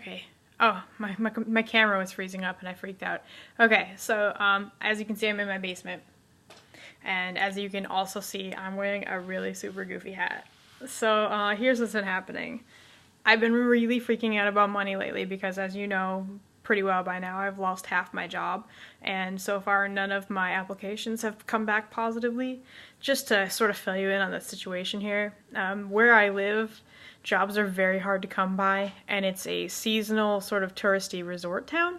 Okay. Oh, my camera was freezing up and I freaked out. Okay, so as you can see, I'm in my basement. And as you can also see, I'm wearing a really super goofy hat. So here's what's been happening. I've been really freaking out about money lately because, as you know pretty well by now, I've lost half my job. And so far, none of my applications have come back positively. Just to sort of fill you in on the situation here, where I live, jobs are very hard to come by, and it's a seasonal sort of touristy resort town.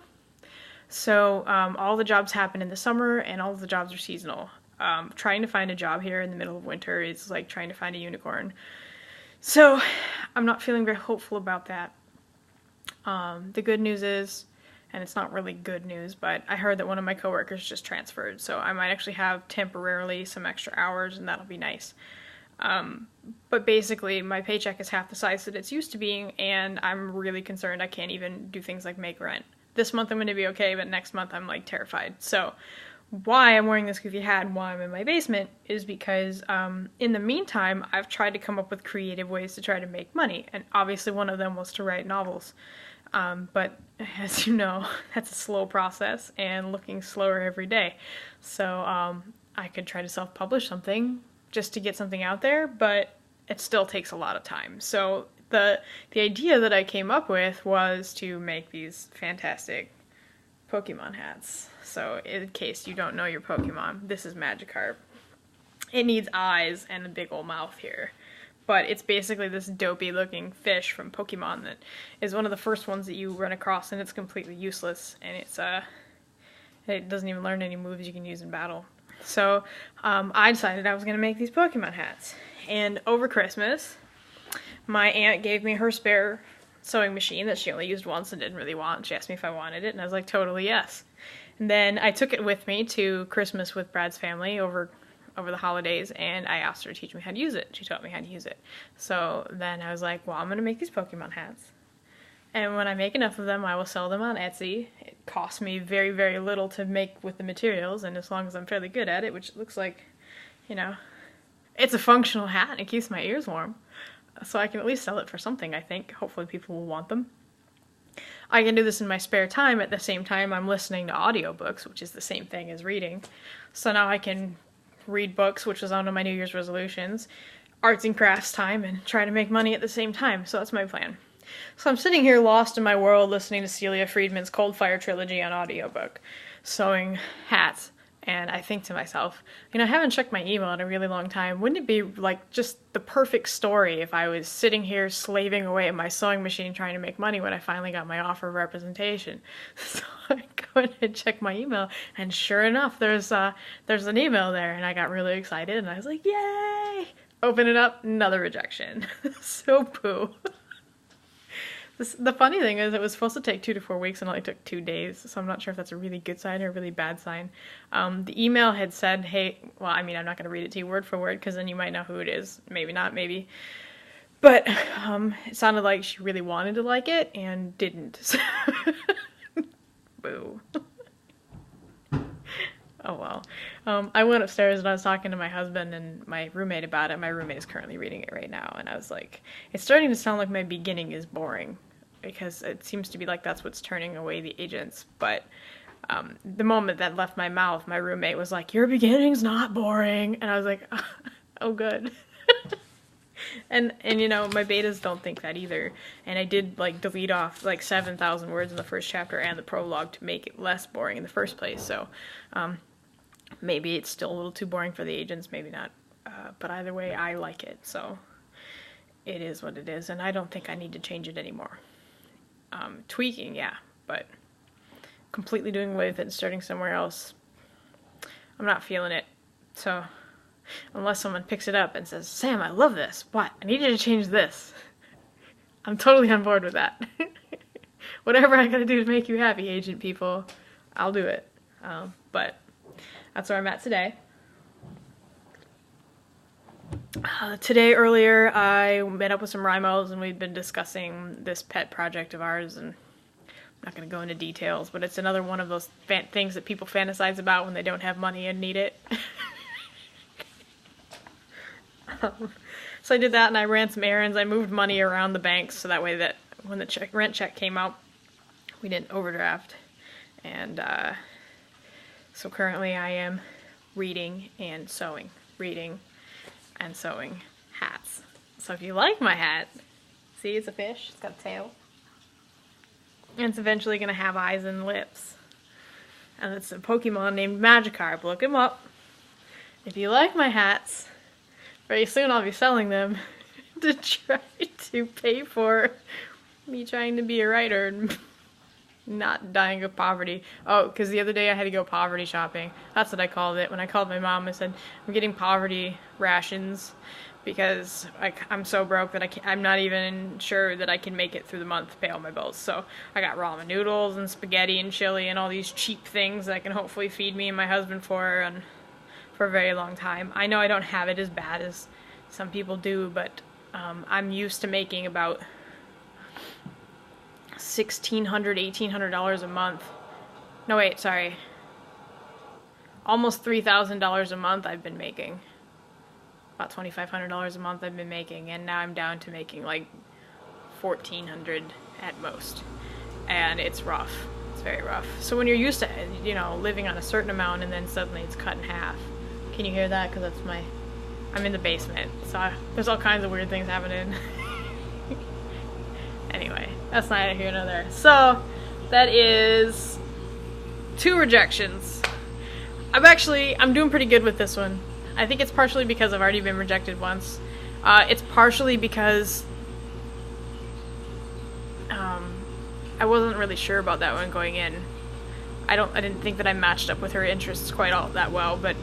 So all the jobs happen in the summer, and all of the jobs are seasonal. Trying to find a job here in the middle of winter is like trying to find a unicorn. So I'm not feeling very hopeful about that. The good news is, and it's not really good news, but I heard that one of my coworkers just transferred, so I might actually have temporarily some extra hours, and that'll be nice. But basically, my paycheck is half the size that it's used to being, and I'm really concerned I can't even do things like make rent. This month I'm going to be okay, but next month I'm like terrified. So why I'm wearing this goofy hat and why I'm in my basement is because in the meantime, I've tried to come up with creative ways to try to make money, and obviously one of them was to write novels. But as you know, that's a slow process and looking slower every day. So I could try to self-publish something just to get something out there, but it still takes a lot of time. So the idea that I came up with was to make these fantastic Pokemon hats. So in case you don't know your Pokemon, this is Magikarp. It needs eyes and a big old mouth here. But it's basically this dopey looking fish from Pokemon that is one of the first ones that you run across, and it's completely useless, and it doesn't even learn any moves you can use in battle. So I decided I was going to make these Pokemon hats. And over Christmas, my aunt gave me her spare sewing machine that she only used once and didn't really want. She asked me if I wanted it, and I was like, totally yes. And then I took it with me to Christmas with Brad's family over the holidays, and I asked her to teach me how to use it. She taught me how to use it. So then I was like, well, I'm going to make these Pokemon hats. And when I make enough of them, I will sell them on Etsy. It costs me very, very little to make with the materials, and as long as I'm fairly good at it, which it looks like, you know, it's a functional hat and it keeps my ears warm. So I can at least sell it for something, I think. Hopefully people will want them. I can do this in my spare time at the same time I'm listening to audiobooks, which is the same thing as reading. So now I can read books, which was one of my New Year's resolutions, arts and crafts time, and try to make money at the same time. So that's my plan. So I'm sitting here lost in my world listening to Celia Friedman's Cold Fire Trilogy on audiobook, sewing hats, and I think to myself, you know, I haven't checked my email in a really long time. Wouldn't it be like just the perfect story if I was sitting here slaving away at my sewing machine trying to make money when I finally got my offer of representation? So I go in and check my email, and sure enough, there's an email there, and I got really excited, and I was like, yay! Open it up, another rejection. So poo. The funny thing is it was supposed to take 2 to 4 weeks and it only took 2 days, so I'm not sure if that's a really good sign or a really bad sign. The email had said, hey, well, I mean, I'm not going to read it to you word for word because then you might know who it is. Maybe not, maybe. But it sounded like she really wanted to like it and didn't. Boo. Oh well. I went upstairs and I was talking to my husband and my roommate about it. My roommate is currently reading it right now, and I was like, it's starting to sound like my beginning is boring, because it seems to be like that's what's turning away the agents. But the moment that left my mouth, my roommate was like, your beginning's not boring, and I was like, oh good. And you know, my betas don't think that either, and I did like delete off like 7,000 words in the first chapter and the prologue to make it less boring in the first place. So maybe it's still a little too boring for the agents, maybe not, but either way I like it, so it is what it is, and I don't think I need to change it anymore. Tweaking, yeah, but completely doing away with it and starting somewhere else, I'm not feeling it. So unless someone picks it up and says, Sam, I love this, what? I need you to change this. I'm totally on board with that. Whatever I gotta do to make you happy, agent people, I'll do it. But that's where I'm at today. Today, earlier, I met up with some Rymos, and we've been discussing this pet project of ours, and I'm not going to go into details, but it's another one of those things that people fantasize about when they don't have money and need it. So I did that, and I ran some errands. I moved money around the banks so that way that when the rent check came out, we didn't overdraft. And so currently I am reading and sewing hats. So if you like my hat, see, it's a fish, it's got a tail. And it's eventually going to have eyes and lips. And it's a Pokemon named Magikarp. Look him up. If you like my hats, very soon I'll be selling them to try to pay for me trying to be a writer and not dying of poverty. Oh, because the other day I had to go poverty shopping. That's what I called it. When I called my mom, I said, I'm getting poverty rations because I'm so broke that I'm not even sure that I can make it through the month to pay all my bills. So I got ramen noodles and spaghetti and chili and all these cheap things that I can hopefully feed me and my husband for a very long time. I know I don't have it as bad as some people do, but I'm used to making about $1,600, $1,800 a month. No, wait, sorry. Almost $3,000 a month I've been making. About $2,500 a month I've been making, and now I'm down to making like $1,400 at most. And it's rough. It's very rough. So when you're used to, you know, living on a certain amount and then suddenly it's cut in half. Can you hear that? Because I'm in the basement, so there's all kinds of weird things happening. Anyway, that's neither here nor there. So that is 2 rejections. I'm doing pretty good with this one. I think it's partially because I've already been rejected once. It's partially because I wasn't really sure about that one going in. I didn't think that I matched up with her interests quite all that well, but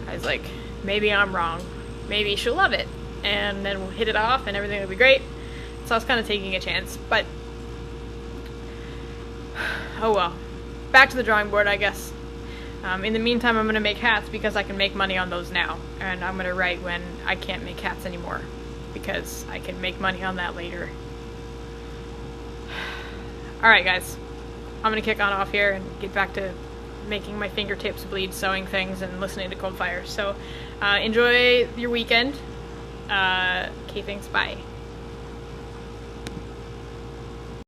I was like, maybe I'm wrong. Maybe she'll love it, and then we'll hit it off and everything will be great. So I was kind of taking a chance, but oh well. Back to the drawing board, I guess. In the meantime, I'm going to make hats because I can make money on those now, and I'm going to write when I can't make hats anymore because I can make money on that later. Alright guys, I'm going to kick on off here and get back to making my fingertips bleed sewing things and listening to Cold Fire. So enjoy your weekend. Okay, thanks, bye.